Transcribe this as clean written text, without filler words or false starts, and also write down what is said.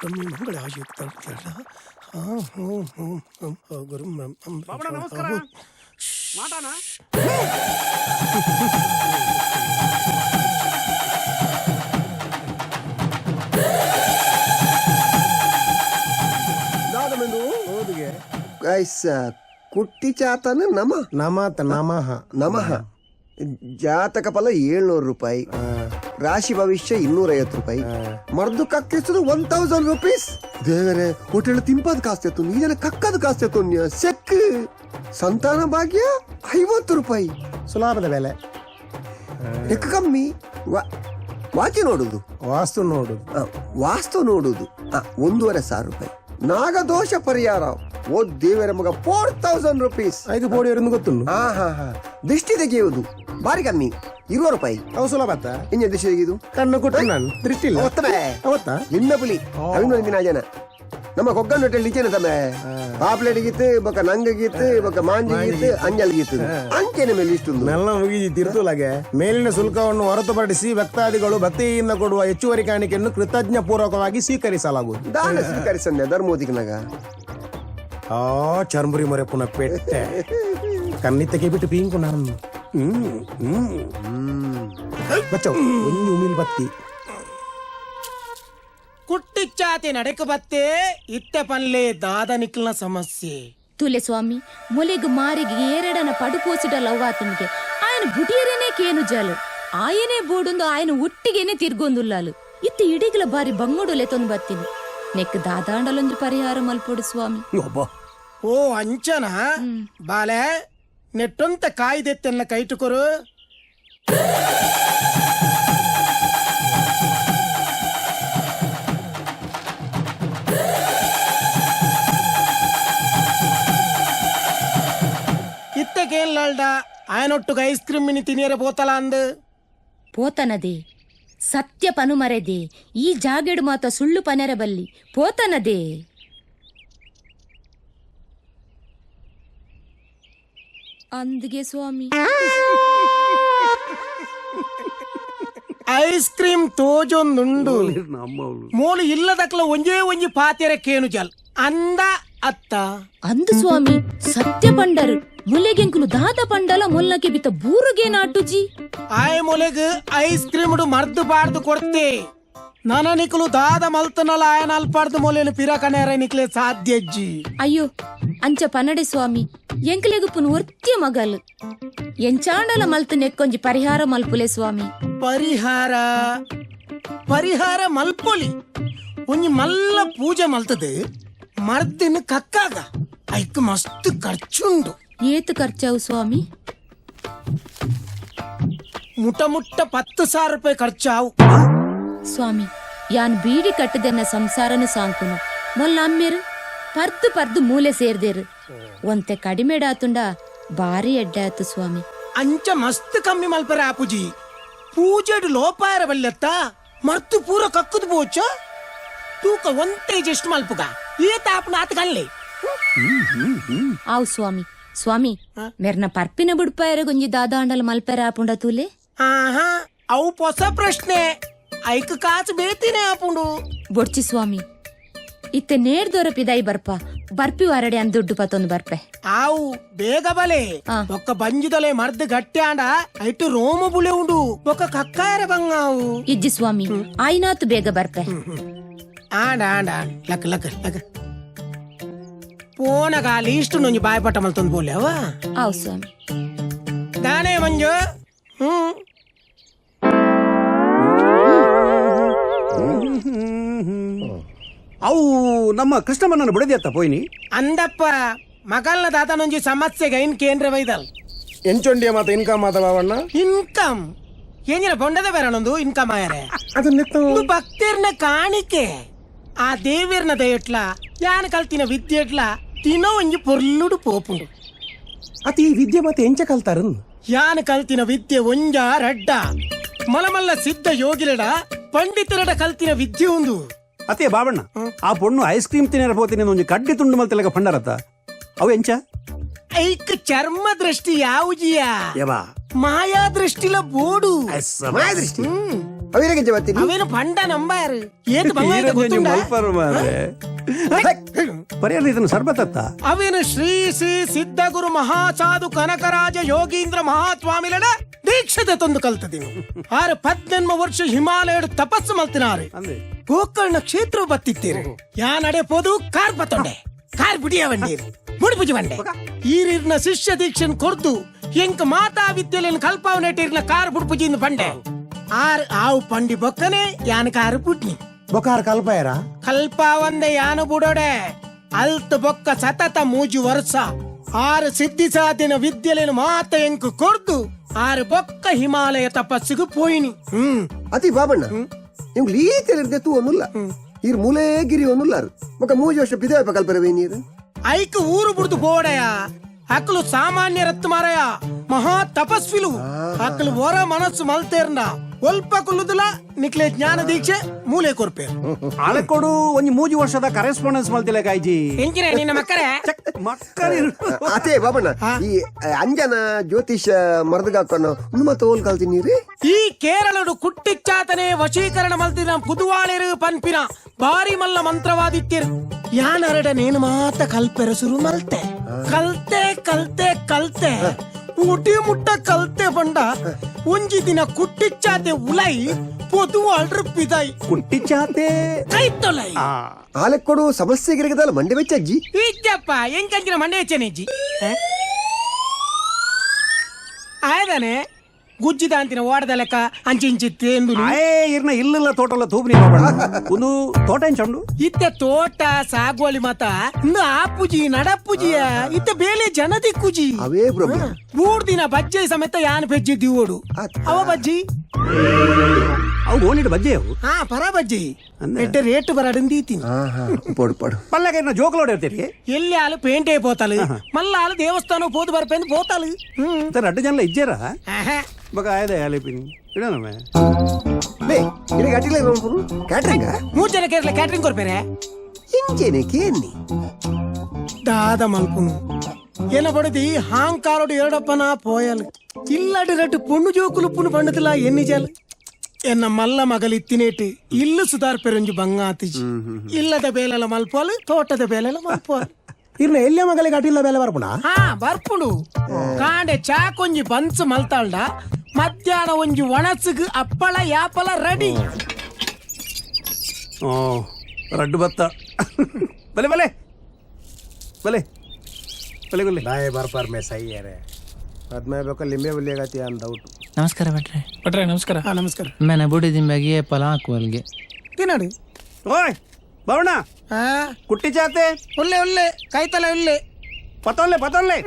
ಮಂಗಳಾಯುಕ್ತ ಗುರು ಬಾಬಣ್ಣ ನಮಸ್ಕಾರ. ಮಾತಾನ ಗೈಸ್ ಕುಟ್ಟಿ ಚಾತನ ನಮಃ ಜಾತಕ ಫಲ 700 ರೂಪಾಯಿ, ರಾಶಿ ಭವಿಷ್ಯ 250 ರೂಪಾಯಿ, ಮರ್ದು ಕಕ್ಕಿಸುದು 1000 ರೂಪೀಸ್. ದೇವರೇ ಹೋಟೆಲ್ ತಿಂಪದ್ ಕಾಸ್ತೆತ್ತು, ನೀನ ಕಕ್ಕದ ಕಾಸ್ತೆತ್ತು, ಸೆಕ್ ಸಂತಾನ ಭಾಗ್ಯ 50 ರೂಪಾಯಿ. ಸುಲಭದ ಬೆಲೆ. ಲೆಕ್ಕ ಕಮ್ಮಿ. ವಾಚಿ ನೋಡುದು, ವಾಸ್ತು ನೋಡುದು 1500 ರೂಪಾಯಿ. ನಾಗದೋಷ ಪರಿಹಾರ ಓ ದೇವರ ಮಗ 4000 ರೂಪೀಸ್. 5 ಕೋಡಿ ಗೊತ್ತು. ದೃಷ್ಟಿ ತೆಗೆಯುವುದು ಬಾರಿ ಕಮ್ಮಿ 20 ರೂಪಾಯಿ. ಅವು ಸುಲಭ ಇನ್ನ ದೃಷ್ಟಿ ತೆಗೆಯುದು ಕಣ್ಣು ಕೊಟ್ಟು ನಾನು ದೃಷ್ಟಿ ಇಲ್ಲ ಅವತ್ತ ನಿನ್ನ ಪುಲಿ ಅವಿನೊಂದಿನ ಜನ ನಮ್ಮ ಕೊಗ್ಗನ್ ಹೋಟೆಲ್ ಲಿಚೆನ ತಮ್ಮ ಪಾಪ್ಲೆಟ್ ಗೀತ್ ಬೊಕ್ಕ ನಂಗ ಗೀತ್ ಬೊಕ್ಕ ಮಾಂಜಿ ಗೀತ್ ಅಂಜಲ್ ಗೀತ್ ಅಂಚೆನ ಮೇಲೆ ಇಷ್ಟೊಂದು ಮೆಲ್ಲ ಮುಗಿದಿ ತಿರ್ತುಲಾಗೆ ಮೇಲಿನ ಶುಲ್ಕವನ್ನು ಹೊರತುಪಡಿಸಿ ಭಕ್ತಾದಿಗಳು ಭಕ್ತಿಯಿಂದ ಕೊಡುವ ಹೆಚ್ಚುವರಿ ಕಾಣಿಕೆಯನ್ನು ಕೃತಜ್ಞ ಪೂರ್ವಕವಾಗಿ ಸ್ವೀಕರಿಸಲಾಗುವುದು. ದಾನ ಸ್ವೀಕರಿಸನ್ನೆ ಧರ್ಮೋದಿಕನಾಗ ಚರ್ಮುರಿ ಮೊರೆ ಪುನಃ ಪೆಟ್ಟೆ ಕನ್ನಿತ್ತಕ್ಕೆ ಬಿಟ್ಟು ಪೀಂಕು ನಾನು ಬಚ್ಚವು ಒಂದು ಉಮಿಲ್ ಬತ್ತಿ ಕುಟ್ಟಿಚ್ಚಾತಿ ನಡಕ ಬತ್ತೆ ಇತ್ತೆ ಪನ್ಲೆ ದಾದ ನಿಕ್ಲನ ಸಮಸ್ಯೆ ತುಲೆ ಸ್ವಾಮಿ ಮೊಲೆಗ್ ಮಾರಿಗೆ ಏರಡನ ಪಡುಪೋಸಿಡಲ್ಲ ಅವ್ವಾತನಿಗೆ ఆయన ಬುಟಿಯರೇನೆ ಕೇನು ಜಾಲು ఆయనే ಬೋಡೊಂದು ఆయన ಒಟ್ಟಿಗೆನೆ ತಿರ್ಗೊಂದುಲ್ಲಾಲು ಇತ್ತ ಇಡಿಗಲ ಬಾರಿ ಬಂಗೋಡೊಲೆ ತೊಂದು ಬತ್ತೀನಿ ನೆಕ್ ದಾದಾಂಡಲೊಂದು ಪರಿಹಾರ ಮಲ್ಪೊಡು ಸ್ವಾಮಿ. ಓ ಅಂಚನ ಬಾಲೆ ನೆಟ್ಟೊಂತ ಕಾಯ್ದೆತ್ತನ್ನ ಕೈಟುಕೊರು. ಇತ್ತಕೇನ್ಲಾಲ್ಡ ఆయనొట్టుగా ಐಸ್ ಕ್ರೀಮ್ ತಿನಿಯರೆ పోతలా ಅಂದು పోతనదే ಸತ್ಯ ಪನುಮರೆದೆ ಈ ಜಾಗೆಡು ಮಾತ ಸುಳ್ಳು ಪನೆರ ಬಲ್ಲಿ ಪೋತನದೇ. ಅಂದಿಗೆ ಸ್ವಾಮಿ ಐಸ್ ಕ್ರೀಮ್ ತೋಜೊಂದುಂಡು ಮೂಲು ಇಲ್ಲದಕ್ಲ ಒಂಜಿ ಪಾತೆರ ಕೇನು ಜಲ್ ಅಂದ ಅತ್ತ ಅಂದು ಸ್ವಾಮಿ ಸತ್ಯ ಪಂಡರು ಮುಲೆಗೆಂಕುಲು ದಾದ ಪಂಡಲ ಮೊಲ್ಲಕ್ಕೆ ಬಿತ್ತ ಬೂರುಗೆ ನಾಟುಜಿ ಆಯ್ ಮೊಲೆಗ್ ಐಸ್ ಕ್ರೀಮ್ ಮರ್ದು ಬಾರ್ದು ಕೊಡ್ತೆ ನನ ನಿಕ್ಲು ದಾದ ಮಲ್ತನಲ ಆಯನ ಅಲ್ಪಾರ್ದು ಮೊಲೆನು ಪಿರಕನೇರ ನಿಕ್ಲೆ ಸಾಧ್ಯಜ್ಜಿ. ಅಯ್ಯೋ ಅಂಚ ಪನಡೆ ಸ್ವಾಮಿ ಎಂಕಲೆಗುಪ್ಪುನು ಒರ್ತ್ಯ ಮಗಲು ಎಂಚಾಂಡಲ ಮಲ್ತು ನೆಕ್ಕೊಂಜಿ ಪರಿಹಾರ ಮಲ್ಪುಲೆ ಸ್ವಾಮಿ. ಪರಿಹಾರ ಮಲ್ಪೊಲಿ ಒಂಜಿ ಮಲ್ಲ ಪೂಜೆ ಮಲ್ತದೆ ಮರ್ದಿನ ಕಕ್ಕಾಗ ಐಕ್ ಮಸ್ತ್ ಖರ್ಚುಂಡು. ಏತು ಖರ್ಚಾವು ಸ್ವಾಮಿ? ಮುಟ್ಟ 10,000 ರೂಪಾಯಿ ಖರ್ಚಾವು ಸ್ವಾಮಿ. ಯಾನ್ ಬೀಡಿ ಕಟ್ಟದೆನ್ನ ಸಂಸಾರನು ಸಾಂಕುನು ಮೊಲ್ಲ ಅಮ್ಮೇರು ಪರ್ದು ಮೂಲೆ ಸೇರ್ದೇರು ಒಂತೆ ಕಡಿಮೆಡಾತುಂಡ ಬಾರಿ ಎಡ್ಡೆ ಆತು ಸ್ವಾಮಿ. ಅಂಚ ಮಸ್ತ್ ಕಮ್ಮಿ ಮಲ್ಪರ ಆಪುಜಿ ಪೂಜೆಡು ಲೋಪಾಯರ ಬಲ್ಲೆತ್ತ ಮರ್ತು ಪೂರ ಕಕ್ಕುದು ಬೋಚ ತೂಕ ಒಂತೆ ಜೆಸ್ಟ್ ಮಲ್ಪುಗ ಏತ ಆಪುನ ಆತ ಕಳ್ಳೆ ಆವು ಸ್ವಾಮಿ. ಸ್ವಾಮಿ ಮೇರ್ನ ಪರ್ಪಿನ ಬುಡ್ಪಾಯರ ಗೊಂಜಿ ದಾದಾಂಡಲ ಮಲ್ಪರ ಆಪುಂಡ ತೂಲೆ ಅವು ಹೊಸ ಪ್ರಶ್ನೆ ಐಕ್ ಕಾಚು ಬೇತಿನೇ ಆಪುಂಡು ಬೊಡ್ಚಿ ಸ್ವಾಮಿ. ಇತ್ತೆ ನೇರ್ ದೊರಪಿದೈ ಬರ್ಪಿ ವಾರಡೆ ಅಂದ್ ದುಡ್ಡು ಪತ್ತೊಂದು ಬರ್ಪೆ ಆವು ಬೇಗ ಬಲೆ ಒಕ್ಕ ಬಂಜಿದೊಲೆ ಮರ್ದು ಗಟ್ಟಿ ಆಂಡ ಐಟು ರೋಮ ಬುಳೆ ಉಂಡು ಒಕ್ಕ ಕಕ್ಕಾಯರ ಬಂಗಾವು ಇಜ್ಜಿ ಸ್ವಾಮಿ. ಆಯ್ನಾತು ಬೇಗ ಬರ್ಪೆ ಆಂಡ ಲಕ್ ಪೋನಗ ಲೀಸ್ಟ್ ನೊಂಜಿ ಬಾಯ್ಪಟ್ಟ ಮಲ್ತೊಂದು ಬೋಲೆ ಅವ ಆವು ಸ್ವಾಮಿ. ದಾನೆ ಮಂಜು ಅವು ನಮ್ಮ ಕೃಷ್ಣಮ್ಮನ ಬಿಡದಿ ಅತ್ತ ಪೋಯ್ನಿ ಅಂದಪ್ಪ ಮಗಲ್ನ ದಾತನೊಂಜಿ ಸಮಸ್ಯೆಗೆ ಇನ್ ಕೇಂದ್ರ ವೈದಲ್ ಎಂಚೊಂಡಿಯ ಮಾತ ಇನ್ಕಮ್ ಮಾತ ಬಾವಣ್ಣ ಇನ್ಕಮ್ ಏನಿಲ್ಲ ಬೊಂಡದ ಬೇರನೊಂದು ಇನ್ಕಮ್ ಆಯರೆ ಅದನ್ನ ಭಕ್ತಿರ್ನ ಕಾಣಿಕೆ ಆ ದೇವಿರ್ನ ದಯಟ್ಲ ಯಾನ್ ಕಲ್ತಿನ ವಿದ್ಯೆಟ್ಲ ತಿನ್ನೋ ಒಂಜಿ ಪೊರ್ಲುಡು ಪೋಪುಂಡು ಅತಿ ಈ ವಿದ್ಯೆ ಮತ್ತೆ ಎಂಚ ಕಲ್ತಾರ ಯಾನ್ ಕಲ್ತಿನ ವಿದ್ಯೆ ಒಂಜ ರಡ್ಡ ಮಲಮಲ್ಲ ಸಿದ್ಧ ಯೋಗಿಲಡ ಪಂಡಿತರಡ ಕಲ್ತಿನ ವಿದ್ಯೆ ಒಂದು ಅದೇ ಬಾಬಣ್ಣ ಆ ಪೊಣ್ಣು ಐಸ್ ಕ್ರೀಮ್ ತಿನ್ನರ ಹೋತೀನಿ ಒಂಜಿ ಕಡ್ಡಿ ತುಂಡು ಮಲ್ತೆಲಗ ಪಂಡರತ್ತ ಅವು ಎಂಚ ಐಕ್ ಚರ್ಮ ದೃಷ್ಟಿ ಯಾವುಜಿಯ ಯವಾ ಮಾಯಾ ದೃಷ್ಟಿಲ ಬೋಡು ಮಾಯಾ ದೃಷ್ಟಿ ಅವಿರಗೆ ಬರ್ತೀನಿ ಅವೇನು ಪಂಡ ನಂಬಾರು ಏತ್ ಬಂಗಾಯ ಗೊತ್ತುಂಡ ಮಲ್ಪರು ಮಾರೆ ಪರಿಹಾರ ಇದನ್ನು ಸರ್ಬತ್ತತ್ತ ಅವೇನು ಶ್ರೀ ಶ್ರೀ ಸಿದ್ಧಗುರು ಮಹಾಸಾಧು ಕನಕರಾಜ ಯೋಗೀಂದ್ರ ಮಹಾಸ್ವಾಮಿಲಡ ದೀಕ್ಷತೆ ತಂದು ಕಲ್ತದೀನಿ 18 ವರ್ಷ ಹಿಮಾಲಯಡ್ ತಪಸ್ಸು ಮಲ್ತಿನಾರೆ ಅಂದೆ ಗೋಕರ್ಣ ಕ್ಷೇತ್ರ ಬತ್ತಿತ್ತೀರಿ ಯಾ ನಡೆ ಪೋದು ಕಾರ್ ಬತ್ತೊಂಡೆ ಕಾರ್ ಬಿಡಿಯ ಬಂಡೀರಿ ಮುಡಿಪುಜಿ ಬಂಡೆ ಈರಿರ್ನ ಶಿಷ್ಯ ದೀಕ್ಷನ್ ಕೊರ್ದು ಎಂಕ ಮಾತಾ ವಿದ್ಯೆಲೆನ್ ಕಲ್ಪಾವನೆಟಿರ್ನ ಕಾರ್ ಬುಡ್ಪುಜಿಂದ ಬಂಡೆ ಆರ್ ಆವು ಪಂಡಿ ಬೊಕ್ಕನೆ ಯಾನ ಕಾರು ಬುಡ್ನಿ ಬೊಕಾರ ಕಲ್ಪಾಯರ ಕಲ್ಪಾವಂದೆ ಯಾನು ಬುಡೋಡೆ ಅಲ್ತ್ ಬೊಕ್ಕ ಸತತ 3 ವರ್ಷ 6 ಸಿದ್ಧಿ ಸಾಧಿನ ವಿದ್ಯೆಲೆನ್ ಮಾತ ಎಂಕ ಕೊರ್ದು 6 ಬೊಕ್ಕ ಹಿಮಾಲಯ ತಪಸ್ಸಿಗೆ ಪೋಯಿನಿ ಅತಿ ಬಾಬಣ್ಣ ನಿಮ್ಗೆ ಲೀತೆಲಿರ್ದೆ ತೂ ಒನ್ನುಲ್ಲ ಈರ್ ಮೂಲೆಗಿರಿ ಒನ್ನುಲ್ಲಾರು ಬೊಕ 3 ವರ್ಷ ಬಿದೆ ಕಲ್ಪರವೇ ನೀರು ಐಕ್ ಊರು ಬುಡ್ದು ಬೋಡಯ ಅಕ್ಲು ಸಾಮಾನ್ಯ ರತ್ ಮಾರಯ ಮಹಾ ತಪಸ್ವಿಲು ಅಕ್ಲು ಹೊರ ಮನಸ್ಸು ಮಲ್ತೇರ್ನ ಒಲ್ಪ ಕುಲ್ಲುದಿಲ್ಲ ನಿಕ್ಲೆ ಜ್ಞಾನ ದೀಕ್ಷೆ ಮೂಲೆ ಕೊರ್ಪೇರು ಆಳಕೊಡು ಒಂಜಿ 3 ವರ್ಷದ ಕರೆಸ್ಪಾಂಡೆನ್ಸ್ ಮಲ್ತಿಲ್ಲ ಕಾಯ್ಜಿ ಎಂಕಿನ ನಿನ್ನ ಮಕ್ಕಳೇ ಮಕ್ಕಳು ಅದೇ ಬಾಬಣ್ಣ ಈ ಅಂಜನ ಜ್ಯೋತಿಷ ಮರ್ದಗಾಕನ್ನು ಉನ್ಮ ತೋಲ್ ಕಲ್ತೀನಿ ರೀ ಈ ಕೇರಳಡು ಕುಟ್ಟಿಚ್ಚಾತನೆ ವಶೀಕರಣ ಮಲ್ತಿನ ಪುದುವಾಳಿರು ಪನ್ಪಿನ ಬಾರಿ ಮಲ್ಲ ಮಂತ್ರವಾದಿತ್ಯರು ಯಾನರಡ ನೇನು ಮಾತ ಕಲ್ಪೆರಸುರು ಮಲ್ತೆ ಕಲ್ತೆ ಕಲ್ತೆ ಕಲ್ತೆ ಊಟಿ ಮುಟ್ಟ ಕಲ್ತೆ ಬಂಡ ಒಂಜಿ ದಿನ ಕುಟ್ಟಿಚ್ಚಾತೆ ಉಲೈ ಪೊದುವಾಳ್ರು ಪಿದಾಯಿ ಕುಟ್ಟಿಚಾತೆ ಕೈತೊಲೈ ಆಲೆಕ್ಕೊಡು ಸಮಸ್ಯೆಗಿರಿಗದಲ್ಲ ಮಂಡೆ ಬೆಚ್ಚ ಅಜ್ಜಿ ಇಜ್ಜಪ್ಪ ಎಂಕಂಚಿನ ಮಂಡೆ ಹೆಚ್ಚನೆಜ್ಜಿ ಆಯ್ದಾನೆ ಗುಜ್ಜಿದ ಅಂತಿನ ಓಡದ ಲೆಕ್ಕ ಅಂಚಿಂಚಿತ್ತೆ ಎಂದು ಆಯೇ ಇರ್ನ ಇಲ್ಲಿಲ್ಲ ತೋಟಲ್ಲ ತೂಬ್ನಿ ಬಾಬಣ್ಣ ಒಂದು ತೋಟ ಎಂಚಂಡು ಇತ್ತೆ ತೋಟ ಸಾಗುವಳಿ ಮಾತ ಇನ್ನು ಆಪುಜಿ ನಡಪುಜಿಯ ಇತ್ತೆ ಬೇಲೆ ಜನದಿ ಕುಜಿ ಅವೇ ಬ್ರಹ್ಮ 3 ದಿನ ಬಜ್ಜೆ ಸಮೇತ ಯಾನ್ ಬೆಜ್ಜಿ ದಿವೋಡು ಅವ ಬಜ್ಜಿ ಅವು ಓಣಿಡು ಬಜ್ಜೆ ಅವು ಹಾ ಪರ ಬಜ್ಜಿ ಎಟ್ಟೆ ರೇಟ್ ಬರಡಂದೀತೀನಿ ಪಡು ಪಡು ಪಲ್ಲಾಗ ಇನ್ನ ಜೋಕಲೋಡ್ ಇರ್ತೀರಿ ಎಲ್ಲಿ ಆಲು ಪೇಂಟೆ పోతాలు మళ్ళీ ఆలు దేవస్థానం పోతు బరిపోయింది పోతాలు ರಡ್ಡು ಜನ ಇಜ್ಜೇರ ಬಗ ಆಯ್ದೆ ಆಲಿಪಿನಿ ಇಡನಮೆ ಲೇ ಇಡಿ ಗಟ್ಟಿಲೆ ನೋಡ್ಬಿಡು ಕ್ಯಾಟ್ರಿಂಗ್ ಮೂಜನ ಕೇರಳ ಕ್ಯಾಟ್ರಿಂಗ್ ಕೊರ್ಪೇರೆ ಇಂಜೇನೆ ಕೇನ್ನಿ దాద మల్పును ఎనబడిది హాంకారుడు ఏడప్పన పోయాలి ఇల్లడి రెడ్డు పొన్ను జోకులు పును పండుతులా ఎన్ని చేయాలి ఎన్న మల్ల మగలిత్తినేటి ఇల్లు సుధార్ పెరుంజు బంగాతిజి ఇల్లద బేలల మల్పోలు తోటద బేలల మల్పోలు ಇರ್ನ ಎಲ್ಲೇ ಮಗಲಿಗೆ ಅಟಿಲ್ಲ ಬೇಲೆ ಬರ್ಪುಣ ಹಾ ಬರ್ಪುಡು ಕಾಂಡೆ ಚಾ ಕೊಂಜಿ ಬನ್ಸು ಮಲ್ತಾಳ್ಡ ಮಧ್ಯಾಹ್ನ ಒಂಜಿ ಒಣಸುಗು ಅಪ್ಪಳ ಯಾಪಲ ರೆಡಿ ಓ ರಡ್ಡು ಬತ್ತ ಬಲೆ ಬಲೆ ಬಲೆ ಬಲೆ ಬಲೆ ನಾಯಿ ಬರ್ಪಾರ್ ಮೇ ಸೈ ಯಾರೆ ಅದ್ಮೇ ಬೇಕ ಲಿಂಬೆ ಬಲಿಯಾಗತಿ ಅಂತ ಡೌಟ್ ನಮಸ್ಕಾರ ಭಟ್ರೆ. ಭಟ್ರೆ ನಮಸ್ಕಾರ ಹಾ ನಮಸ್ಕಾರ ಮೆನ ಬುಡಿದಿನ ಬಗ್ಗೆ ಪಲ ಹಾಕುವಲ್ಗೆ ತಿನ್ನಡಿ ಓಯ್ ಬವಣ ಹಾ ಕುಟ್ಟಿ ಚಾತೆ ಒಳ್ಳೆ ಒಳ್ಳೆ ಕೈತಲ ಒಳ್ಳೆ ಪತೊಲ್ಲೆ ಪತೊಲ್ಲೆ